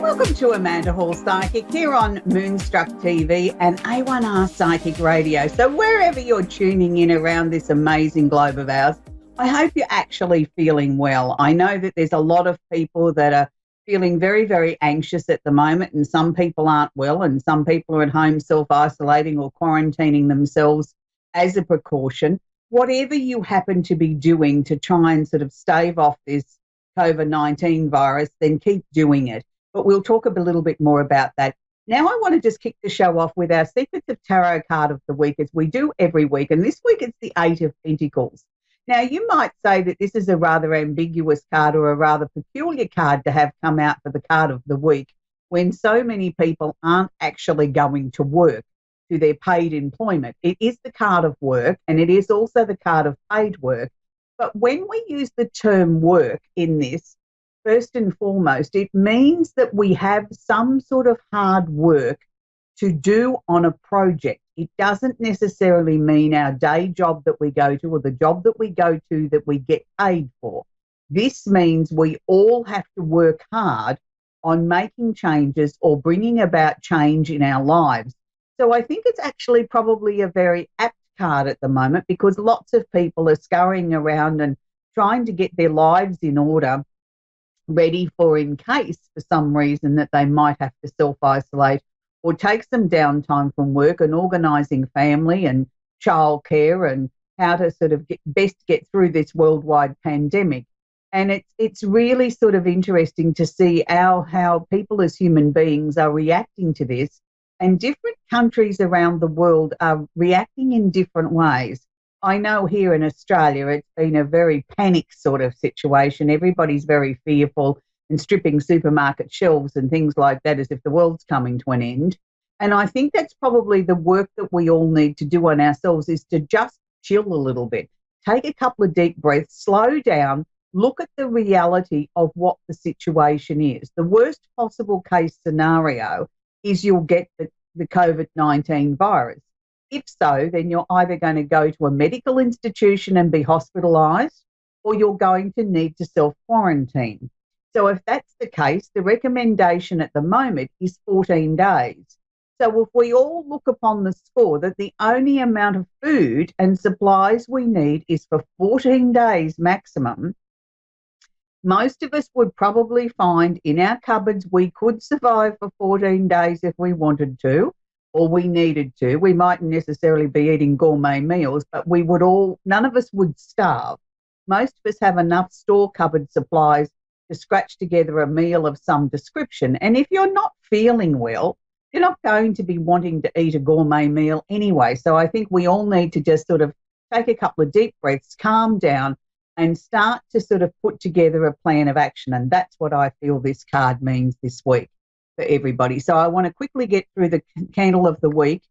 Welcome to Amanda Hall Psychic here on Moonstruck TV and A1R Psychic Radio. So wherever you're tuning in around this amazing globe of ours, I hope you're actually feeling well. I know that there's a lot of people that are feeling very, very anxious at the moment, and some people aren't well, and some people are at home self-isolating or quarantining themselves as a precaution. Whatever you happen to be doing to try and sort of stave off this COVID-19 virus, then keep doing it. But we'll talk a little bit more about that. Now I want to just kick the show off with our Secrets of Tarot card of the week, as we do every week. And this week it's the Eight of Pentacles. Now you might say that this is a rather ambiguous card or a rather peculiar card to have come out for the card of the week when so many people aren't actually going to work to their paid employment. It is the card of work, and it is also the card of paid work. But when we use the term work in this, first and foremost, it means that we have some sort of hard work to do on a project. It doesn't necessarily mean our day job that we go to or the job that we go to that we get paid for. This means we all have to work hard on making changes or bringing about change in our lives. So I think it's actually probably a very apt card at the moment, because lots of people are scurrying around and trying to get their lives in order, ready for in case for some reason that they might have to self-isolate or take some downtime from work, and organising family and childcare and how to sort of best get through this worldwide pandemic. And it's really sort of interesting to see how people as human beings are reacting to this, and different countries around the world are reacting in different ways. I know here in Australia, it's been a very panic sort of situation. Everybody's very fearful and stripping supermarket shelves and things like that as if the world's coming to an end. And I think that's probably the work that we all need to do on ourselves, is to just chill a little bit. Take a couple of deep breaths, slow down, look at the reality of what the situation is. The worst possible case scenario is you'll get the COVID-19 virus. If so, then you're either going to go to a medical institution and be hospitalised, or you're going to need to self-quarantine. So if that's the case, the recommendation at the moment is 14 days. So if we all look upon the score that the only amount of food and supplies we need is for 14 days maximum, most of us would probably find in our cupboards we could survive for 14 days if we wanted to, or we needed to. We mightn't necessarily be eating gourmet meals, but none of us would starve. Most of us have enough store cupboard supplies to scratch together a meal of some description. And if you're not feeling well, you're not going to be wanting to eat a gourmet meal anyway. So I think we all need to just sort of take a couple of deep breaths, calm down, and start to sort of put together a plan of action. And that's what I feel this card means this week for everybody. So I want to quickly get through the candle of the week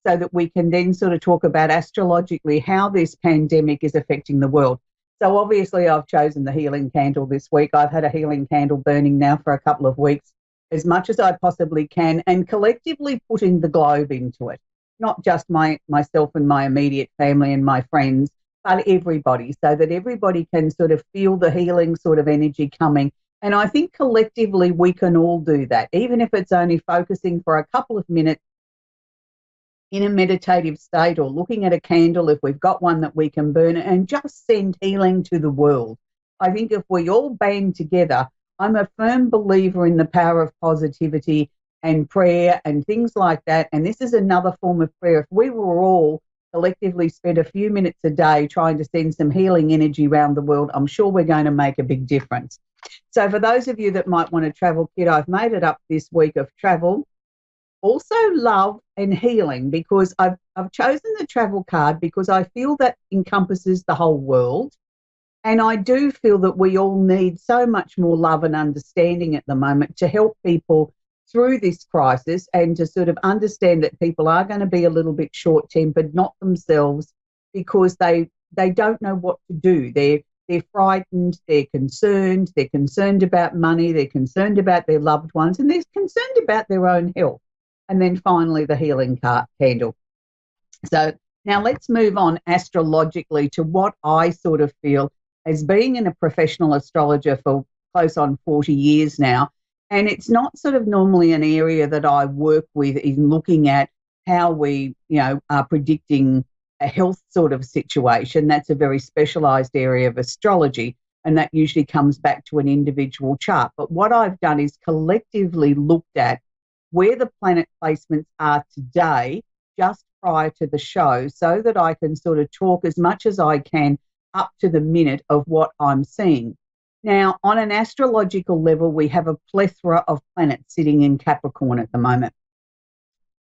so that we can then sort of talk about astrologically how this pandemic is affecting the world. So obviously I've chosen the healing candle this week. I've had a healing candle burning now for a couple of weeks, as much as I possibly can, and collectively putting the globe into it, not just myself and my immediate family and my friends, but everybody, so that everybody can sort of feel the healing sort of energy coming. And I think collectively we can all do that, even if it's only focusing for a couple of minutes in a meditative state, or looking at a candle if we've got one that we can burn, and just send healing to the world. I think if we all band together, I'm a firm believer in the power of positivity and prayer and things like that. And this is another form of prayer. If we were all collectively spend a few minutes a day trying to send some healing energy around the world, I'm sure we're going to make a big difference. So for those of you that might want a travel kit, I've made it up this week of travel, also love and healing, because I've chosen the travel card because I feel that encompasses the whole world. And I do feel that we all need so much more love and understanding at the moment to help people through this crisis, and to sort of understand that people are going to be a little bit short-tempered, not themselves, because they don't know what to do. They're frightened, they're concerned about money, they're concerned about their loved ones, and they're concerned about their own health. And then finally, the healing candle. So now let's move on astrologically to what I sort of feel as being a professional astrologer for close on 40 years now. And it's not sort of normally an area that I work with in looking at how we, are predicting a health sort of situation. That's a very specialised area of astrology, and that usually comes back to an individual chart. But what I've done is collectively looked at where the planet placements are today, just prior to the show, so that I can sort of talk as much as I can up to the minute of what I'm seeing. Now, on an astrological level, we have a plethora of planets sitting in Capricorn at the moment.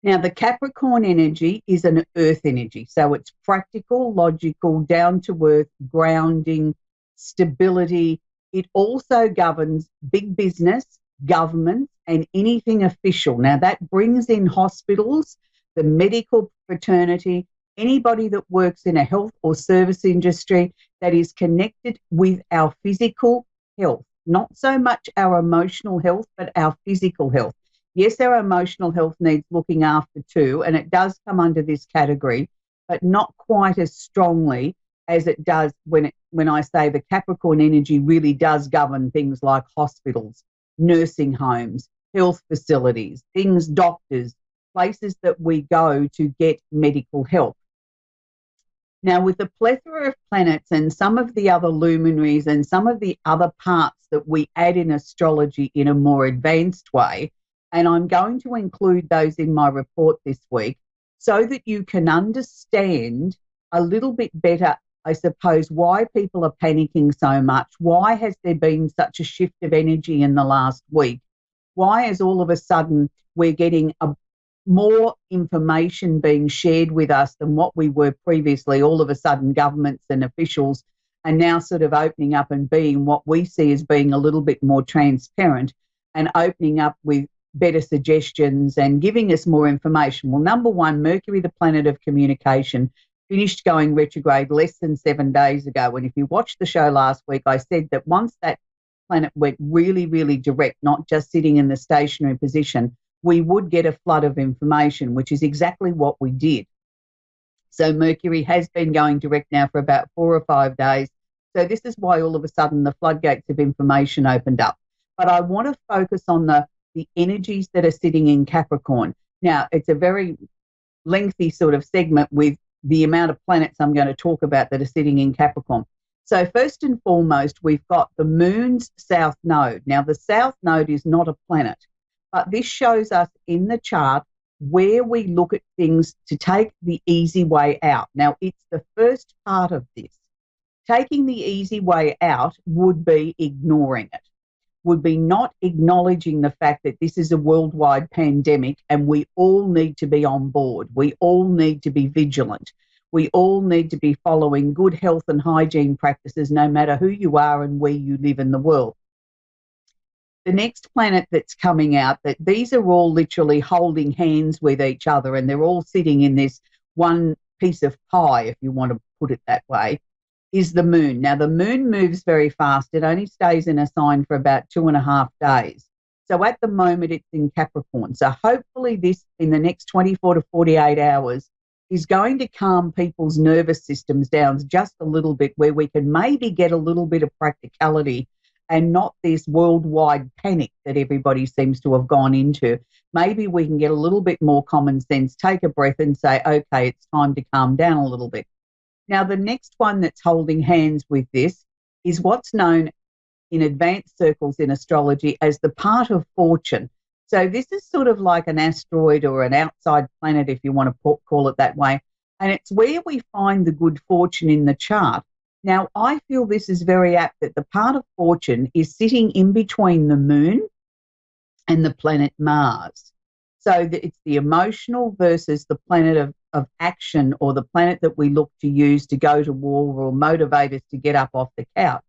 Now, the Capricorn energy is an earth energy. So it's practical, logical, down to earth, grounding, stability. It also governs big business, government, and anything official. Now, that brings in hospitals, the medical fraternity, anybody that works in a health or service industry that is connected with our physical health, not so much our emotional health, but our physical health. Yes, our emotional health needs looking after too, and it does come under this category, but not quite as strongly as it does when I say the Capricorn energy really does govern things like hospitals, nursing homes, health facilities, things, doctors, places that we go to get medical help. Now, with the plethora of planets and some of the other luminaries and some of the other parts that we add in astrology in a more advanced way, and I'm going to include those in my report this week so that you can understand a little bit better, I suppose, why people are panicking so much. Why has there been such a shift of energy in the last week? Why is all of a sudden we're getting more information being shared with us than what we were previously? All of a sudden, governments and officials are now sort of opening up and being what we see as being a little bit more transparent and opening up with better suggestions and giving us more information. Well, number one, Mercury, the planet of communication, finished going retrograde less than 7 days ago. And if you watched the show last week, I said that once that planet went really, really direct, not just sitting in the stationary position, we would get a flood of information, which is exactly what we did. So Mercury has been going direct now for about 4 or 5 days. So this is why all of a sudden the floodgates of information opened up. But I want to focus on the energies that are sitting in Capricorn. Now, it's a very lengthy sort of segment with the amount of planets I'm going to talk about that are sitting in Capricorn. So first and foremost, we've got the moon's south node. Now, the south node is not a planet, but this shows us in the chart where we look at things to take the easy way out. Now, it's the first part of this. Taking the easy way out would be ignoring it, would be not acknowledging the fact that this is a worldwide pandemic and we all need to be on board. We all need to be vigilant. We all need to be following good health and hygiene practices, no matter who you are and where you live in the world. The next planet that's coming out, that these are all literally holding hands with each other and they're all sitting in this one piece of pie, if you want to put it that way, is the moon. Now, the moon moves very fast. It only stays in a sign for about 2.5 days. So at the moment, it's in Capricorn. So hopefully this, in the next 24 to 48 hours, is going to calm people's nervous systems down just a little bit, where we can maybe get a little bit of practicality and not this worldwide panic that everybody seems to have gone into. Maybe we can get a little bit more common sense, take a breath and say, okay, it's time to calm down a little bit. Now, the next one that's holding hands with this is what's known in advanced circles in astrology as the part of fortune. So this is sort of like an asteroid or an outside planet, if you want to call it that way. And it's where we find the good fortune in the chart. Now, I feel this is very apt that the part of fortune is sitting in between the moon and the planet Mars. So that it's the emotional versus the planet of action, or the planet that we look to use to go to war or motivate us to get up off the couch.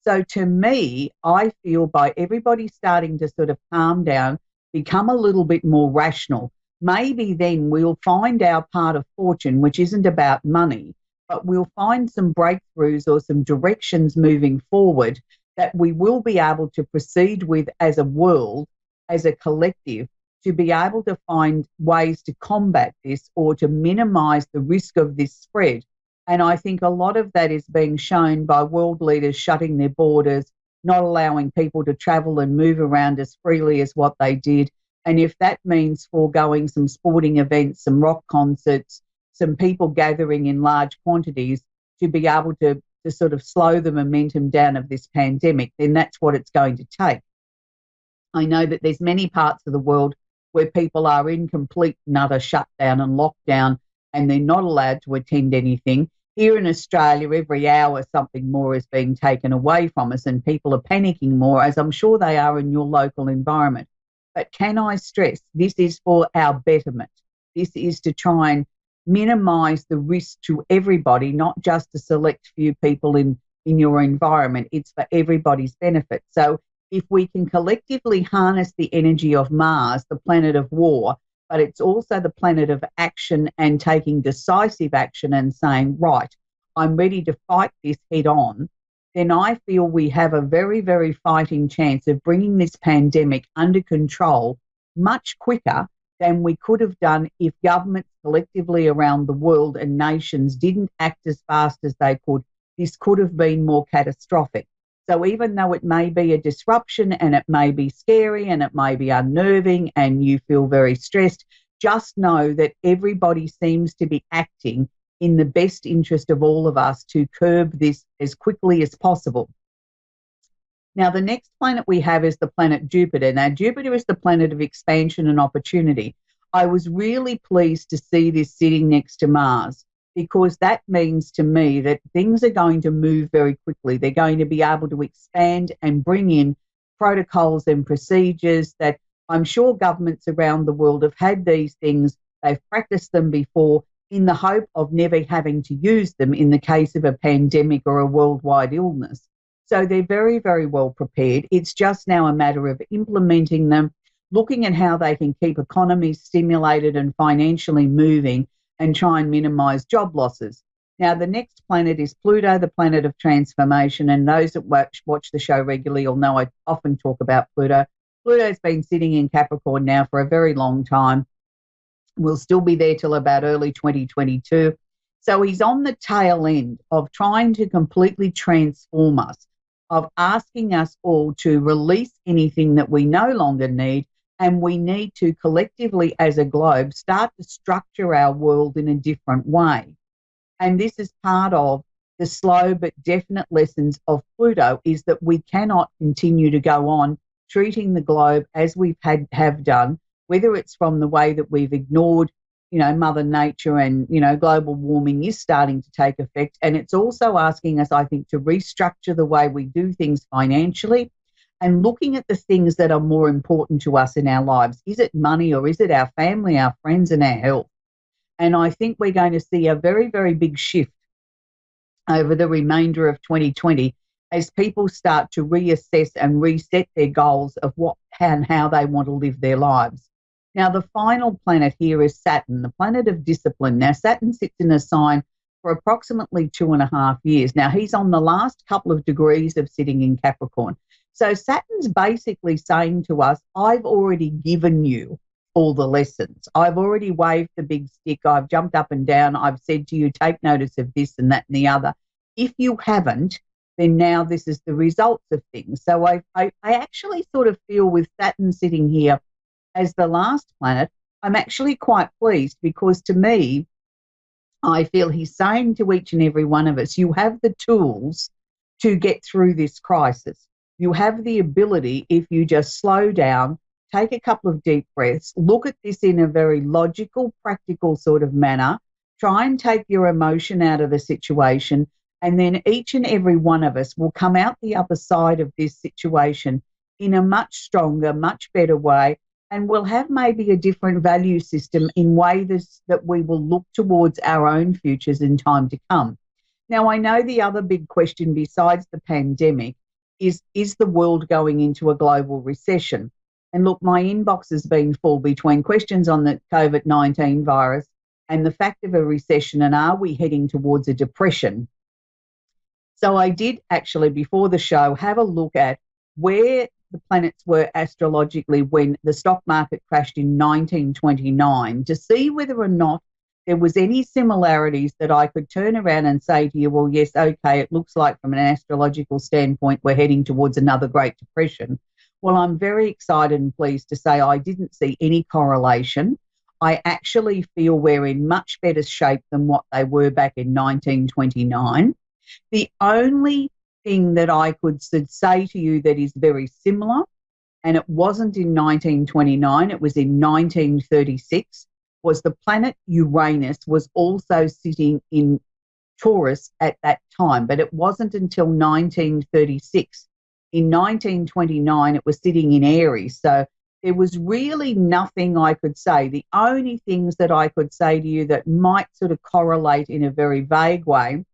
So to me, I feel by everybody starting to sort of calm down, become a little bit more rational, maybe then we'll find our part of fortune, which isn't about money, but we'll find some breakthroughs or some directions moving forward that we will be able to proceed with as a world, as a collective, to be able to find ways to combat this or to minimise the risk of this spread. And I think a lot of that is being shown by world leaders shutting their borders, not allowing people to travel and move around as freely as what they did. And if that means foregoing some sporting events, some rock concerts, some people gathering in large quantities to be able to sort of slow the momentum down of this pandemic, then that's what it's going to take. I know that there's many parts of the world where people are in complete and utter shutdown and lockdown and they're not allowed to attend anything. Here in Australia, every hour something more is being taken away from us and people are panicking more, as I'm sure they are in your local environment. But can I stress, this is for our betterment. This is to try and minimise the risk to everybody, not just a select few people in your environment. It's for everybody's benefit. So if we can collectively harness the energy of Mars, the planet of war, but it's also the planet of action and taking decisive action and saying, right, I'm ready to fight this head on, then I feel we have a very, very fighting chance of bringing this pandemic under control much quicker than we could have done if governments collectively around the world and nations didn't act as fast as they could. This could have been more catastrophic. So even though it may be a disruption and it may be scary and it may be unnerving and you feel very stressed, just know that everybody seems to be acting in the best interest of all of us to curb this as quickly as possible. Now, the next planet we have is the planet Jupiter. Now, Jupiter is the planet of expansion and opportunity. I was really pleased to see this sitting next to Mars, because that means to me that things are going to move very quickly. They're going to be able to expand and bring in protocols and procedures that I'm sure governments around the world have had these things. They've practiced them before in the hope of never having to use them in the case of a pandemic or a worldwide illness. So they're very, very well prepared. It's just now a matter of implementing them, looking at how they can keep economies stimulated and financially moving and try and minimise job losses. Now, the next planet is Pluto, the planet of transformation, and those that watch the show regularly will know I often talk about Pluto. Pluto's been sitting in Capricorn now for a very long time. We'll still be there till about early 2022. So he's on the tail end of trying to completely transform us, of asking us all to release anything that we no longer need, and we need to collectively as a globe start to structure our world in a different way. And this is part of the slow but definite lessons of Pluto, is that we cannot continue to go on treating the globe as we have done, whether it's from the way that we've ignored, Mother Nature and, global warming is starting to take effect. And it's also asking us, I think, to restructure the way we do things financially and looking at the things that are more important to us in our lives. Is it money, or is it our family, our friends and our health? And I think we're going to see a very, very big shift over the remainder of 2020 as people start to reassess and reset their goals of what and how they want to live their lives. Now, the final planet here is Saturn, the planet of discipline. Now, Saturn sits in a sign for approximately 2.5 years. Now, he's on the last couple of degrees of sitting in Capricorn. So Saturn's basically saying to us, I've already given you all the lessons. I've already waved the big stick. I've jumped up and down. I've said to you, take notice of this and that and the other. If you haven't, then now this is the results of things. So I actually sort of feel with Saturn sitting here as the last planet, I'm actually quite pleased, because to me, I feel he's saying to each and every one of us, you have the tools to get through this crisis. You have the ability, if you just slow down, take a couple of deep breaths, look at this in a very logical, practical sort of manner, try and take your emotion out of the situation, and then each and every one of us will come out the other side of this situation in a much stronger, much better way, and we'll have maybe a different value system in ways that we will look towards our own futures in time to come. Now, I know the other big question besides the pandemic is the world going into a global recession? And look, my inbox has been full between questions on the COVID-19 virus and the fact of a recession, and are we heading towards a depression? So I did actually, before the show, have a look at where the planets were astrologically when the stock market crashed in 1929 to see whether or not there was any similarities that I could turn around and say to you, well, yes, okay, it looks like from an astrological standpoint we're heading towards another Great Depression. Well, I'm very excited and pleased to say I didn't see any correlation. I actually feel we're in much better shape than what they were back in 1929. The only thing that I could say to you that is very similar, and it wasn't in 1929, it was in 1936, was the planet Uranus was also sitting in Taurus at that time, but it wasn't until 1936. In 1929, it was sitting in Aries. So there was really nothing I could say. The only things that I could say to you that might sort of correlate in a very vague way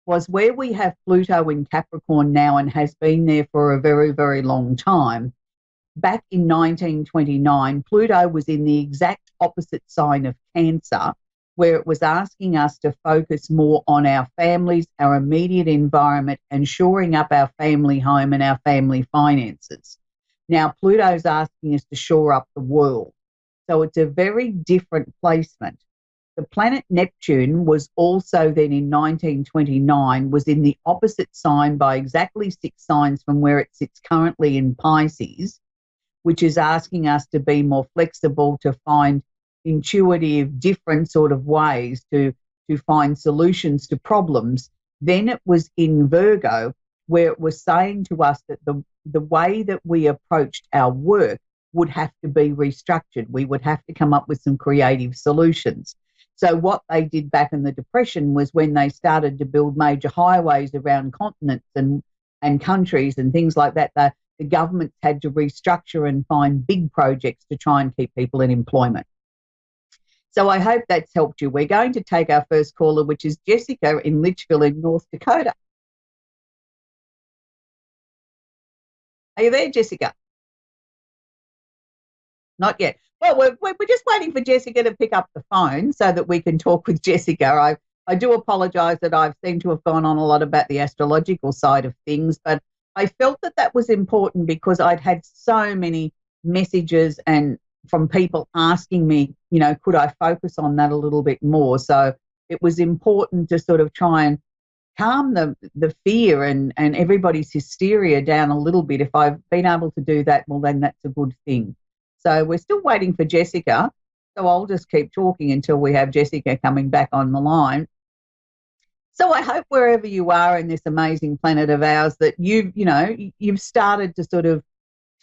was where we have Pluto in Capricorn now and has been there for a very, very long time. Back in 1929, Pluto was in the exact opposite sign of Cancer, where it was asking us to focus more on our families, our immediate environment, and shoring up our family home and our family finances. Now, Pluto's asking us to shore up the world. So it's a very different placement. The planet Neptune was also then in 1929, was in the opposite sign by exactly 6 signs from where it sits currently in Pisces, which is asking us to be more flexible, to find intuitive, different sort of ways to find solutions to problems. Then it was in Virgo, where it was saying to us that the way that we approached our work would have to be restructured. We would have to come up with some creative solutions. So what they did back in the Depression was when they started to build major highways around continents and countries and things like that, the governments had to restructure and find big projects to try and keep people in employment. So I hope that's helped you. We're going to take our first caller, which is Jessica in Litchfield in North Dakota. Are you there, Jessica? Not yet. Well, we're just waiting for Jessica to pick up the phone so that we can talk with Jessica. I do apologise that I've seemed to have gone on a lot about the astrological side of things, but I felt that was important because I'd had so many messages and from people asking me, could I focus on that a little bit more? So it was important to sort of try and calm the fear and everybody's hysteria down a little bit. If I've been able to do that, well, then that's a good thing. So we're still waiting for Jessica. So I'll just keep talking until we have Jessica coming back on the line. So I hope wherever you are in this amazing planet of ours that you've started to sort of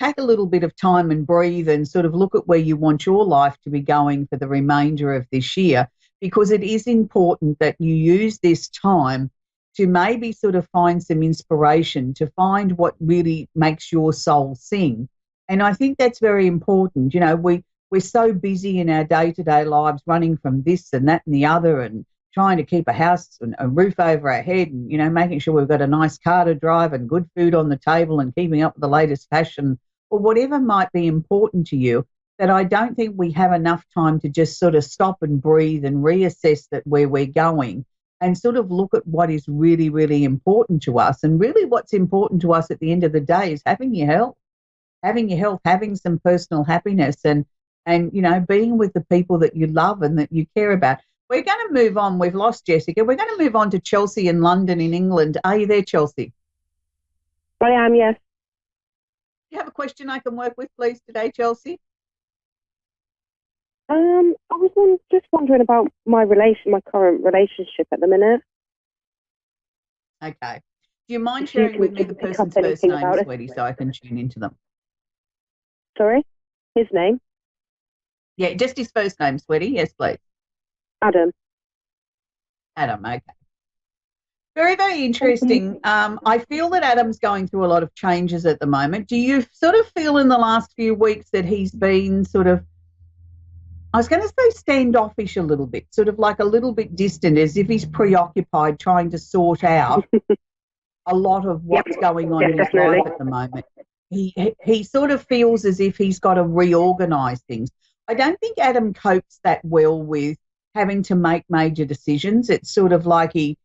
take a little bit of time and breathe and sort of look at where you want your life to be going for the remainder of this year, because it is important that you use this time to maybe sort of find some inspiration, to find what really makes your soul sing. And I think that's very important. We're so busy in our day-to-day lives running from this and that and the other and trying to keep a house and a roof over our head and, making sure we've got a nice car to drive and good food on the table and keeping up with the latest fashion or whatever might be important to you, that I don't think we have enough time to just sort of stop and breathe and reassess that where we're going and sort of look at what is really, really important to us. And really what's important to us at the end of the day is having your health, having some personal happiness and being with the people that you love and that you care about. We're going to move on. We've lost Jessica. We're going to move on to Chelsea in London in England. Are you there, Chelsea? I am, yes. Do you have a question I can work with, please, today, Chelsea? I was just wondering about my current relationship at the minute. Okay. Do you mind sharing with me the person's first name, sweetie, so I can tune into them? Sorry? His name? Yeah, just his first name, sweetie. Yes, please. Adam, okay. Very, very interesting. I feel that Adam's going through a lot of changes at the moment. Do you sort of feel in the last few weeks that he's been sort of, I was going to say standoffish a little bit, sort of like a little bit distant, as if he's preoccupied trying to sort out a lot of what's going on in his life at the moment. He sort of feels as if he's got to reorganise things. I don't think Adam copes that well with having to make major decisions. It's sort of like he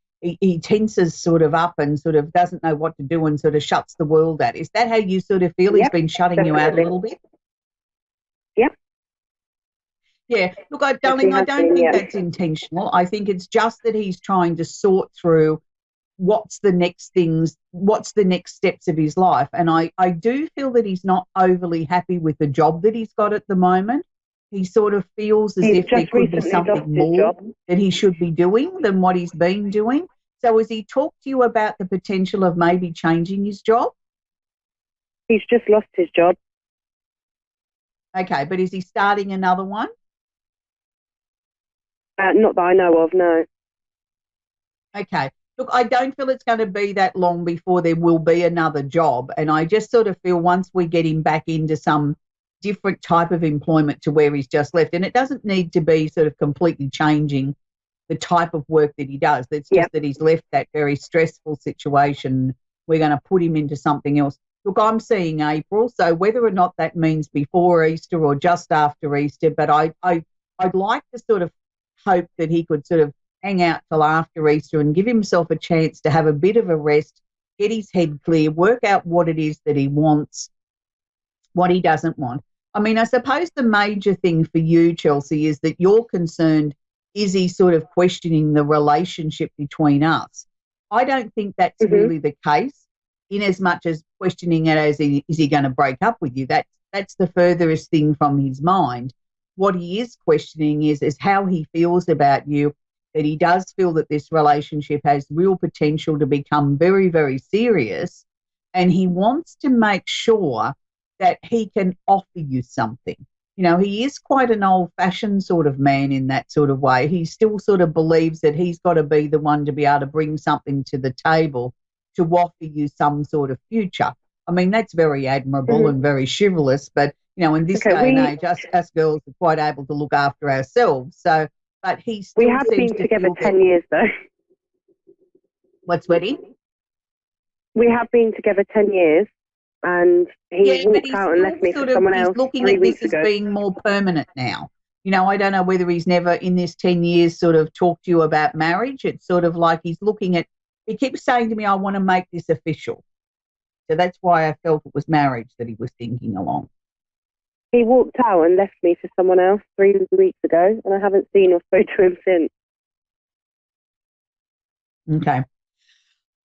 tenses sort of up and sort of doesn't know what to do and sort of shuts the world out. Is that how you sort of feel? He's been shutting you out a little bit? Yep. Yeah. Look, Yes, he darling, I has don't been, think yeah. that's intentional. I think it's just that he's trying to sort through what's the next things, what's the next steps of his life. And I do feel that he's not overly happy with the job that he's got at the moment. He sort of feels as He's if there just could be recently lost something his more job. that he should be doing than what he's been doing. So has he talked to you about the potential of maybe changing his job? He's just lost his job. Okay, but is he starting another one? Not that I know of, no. Okay. Look, I don't feel it's going to be that long before there will be another job. And I just sort of feel once we get him back into some different type of employment to where he's just left, and it doesn't need to be sort of completely changing the type of work that he does. It's just that he's left that very stressful situation. We're going to put him into something else. Look, I'm seeing April, so whether or not that means before Easter or just after Easter, but I'd like to sort of hope that he could sort of hang out till after Easter and give himself a chance to have a bit of a rest, get his head clear, work out what it is that he wants, what he doesn't want. I mean, I suppose the major thing for you, Chelsea, is that you're concerned, is he sort of questioning the relationship between us? I don't think that's really the case, in as much as questioning it as is he going to break up with you? That's the furthest thing from his mind. What he is questioning is how he feels about you, that he does feel that this relationship has real potential to become very, very serious, and he wants to make sure that he can offer you something. You know, he is quite an old-fashioned sort of man in that sort of way. He still sort of believes that he's got to be the one to be able to bring something to the table to offer you some sort of future. I mean, that's very admirable and very chivalrous, but, you know, in this day and age, us girls are quite able to look after ourselves. So, but he still We have seems been to together feel 10 years, though. What's wedding? We have been together 10 years, and he walked out and left me for someone else 3 weeks ago. This as being more permanent now. You know, I don't know whether he's never in this 10 years sort of talked to you about marriage. It's sort of like he's looking at, he keeps saying to me, I want to make this official. So that's why I felt it was marriage that he was thinking along. He walked out and left me for someone else 3 weeks ago, and I haven't seen or spoken to him since. Okay.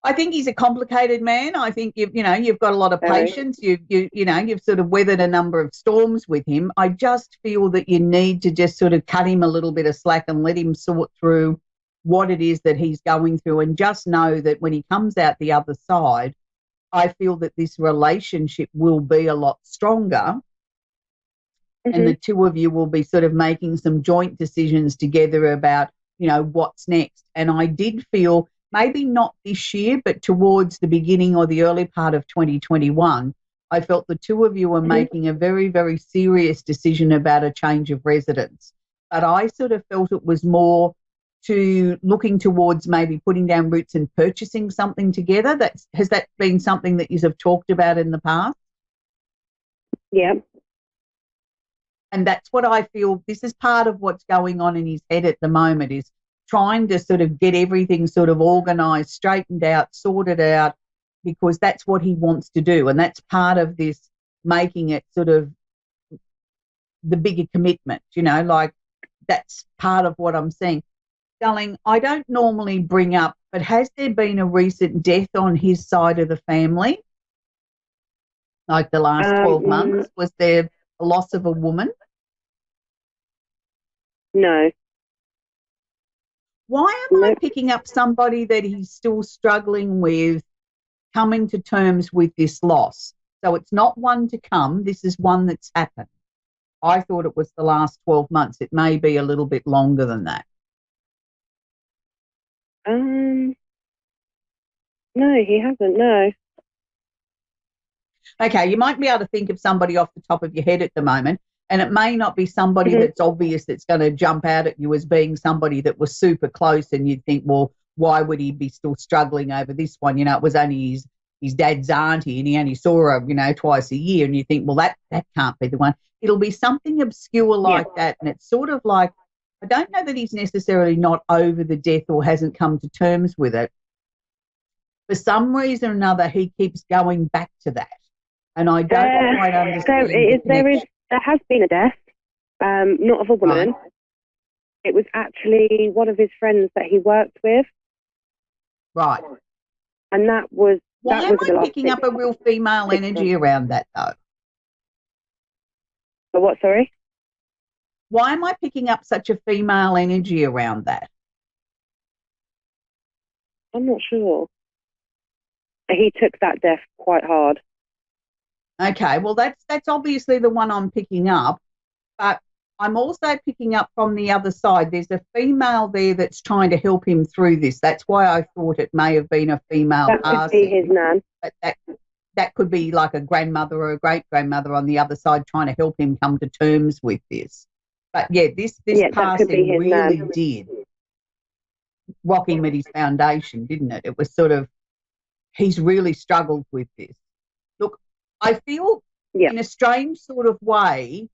I think he's a complicated man. I think you've got a lot of patience. You've sort of weathered a number of storms with him. I just feel that you need to just sort of cut him a little bit of slack and let him sort through what it is that he's going through, and just know that when he comes out the other side, I feel that this relationship will be a lot stronger. And the two of you will be sort of making some joint decisions together about, you know, what's next. And I did feel, maybe not this year, but towards the beginning or the early part of 2021, I felt the two of you were making a very, very serious decision about a change of residence. But I sort of felt it was more to looking towards maybe putting down roots and purchasing something together. Has that been something that you have talked about in the past? Yeah. And that's what I feel, this is part of what's going on in his head at the moment, is trying to sort of get everything sort of organised, straightened out, sorted out, because that's what he wants to do. And that's part of this, making it sort of the bigger commitment, you know, like that's part of what I'm saying. Darling, I don't normally bring up, but has there been a recent death on his side of the family? Like the last 12 months? Was there a loss of a woman? No. Why am I picking up somebody that he's still struggling with coming to terms with this loss? So it's not one to come. This is one that's happened. I thought it was the last 12 months. It may be a little bit longer than that. No, he hasn't, no. Okay, you might be able to think of somebody off the top of your head at the moment, and it may not be somebody that's obvious that's going to jump out at you as being somebody that was super close, and you'd think, well, why would he be still struggling over this one? You know, it was only his dad's auntie, and he only saw her, you know, twice a year, and you think, well, that can't be the one. It'll be something obscure like that, and it's sort of like, I don't know that he's necessarily not over the death or hasn't come to terms with it. For some reason or another, he keeps going back to that. And I don't quite understand. There has been a death. Not of a woman. Right. It was actually one of his friends that he worked with. Right. And that was... Why am I picking up a real female energy around that, though? A what, sorry? Why am I picking up such a female energy around that? I'm not sure. He took that death quite hard. Okay, well, that's obviously the one I'm picking up, but I'm also picking up from the other side. There's a female there that's trying to help him through this. That's why I thought it may have been a female passing. That could be his nan. But that could be like a grandmother or a great-grandmother on the other side trying to help him come to terms with this. But, yeah, this passing really did rock him at his foundation, didn't it? It was sort of, he's really struggled with this. Look, I feel in a strange sort of way,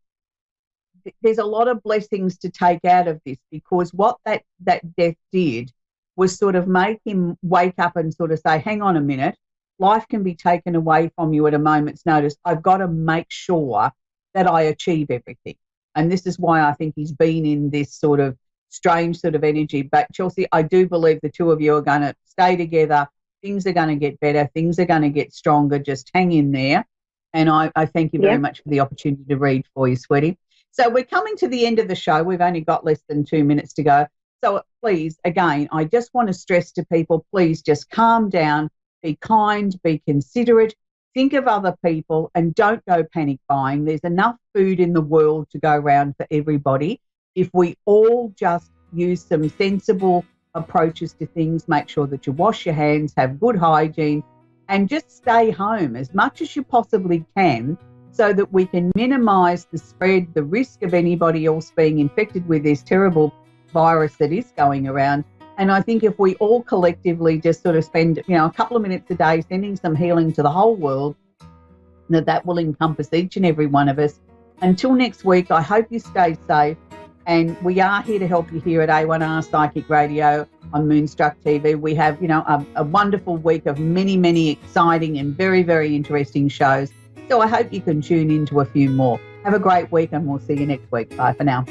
there's a lot of blessings to take out of this, because what that death did was sort of make him wake up and sort of say, hang on a minute, life can be taken away from you at a moment's notice. I've got to make sure that I achieve everything. And this is why I think he's been in this sort of strange sort of energy. But Chelsea, I do believe the two of you are going to stay together. Things are going to get better. Things are going to get stronger. Just hang in there. And I thank you very much for the opportunity to read for you, sweetie. So we're coming to the end of the show. We've only got less than 2 minutes to go. So please, again, I just want to stress to people, please just calm down, be kind, be considerate, think of other people, and don't go panic buying. There's enough food in the world to go around for everybody. If we all just use some sensible approaches to things, make sure that you wash your hands, have good hygiene, and just stay home as much as you possibly can, so that we can minimise the spread, the risk of anybody else being infected with this terrible virus that is going around. And I think if we all collectively just sort of spend, a couple of minutes a day sending some healing to the whole world, that will encompass each and every one of us. Until next week, I hope you stay safe. And we are here to help you here at A1R Psychic Radio on Moonstruck TV. We have, a wonderful week of many, many exciting and very, very interesting shows. So I hope you can tune into a few more. Have a great week, and we'll see you next week. Bye for now.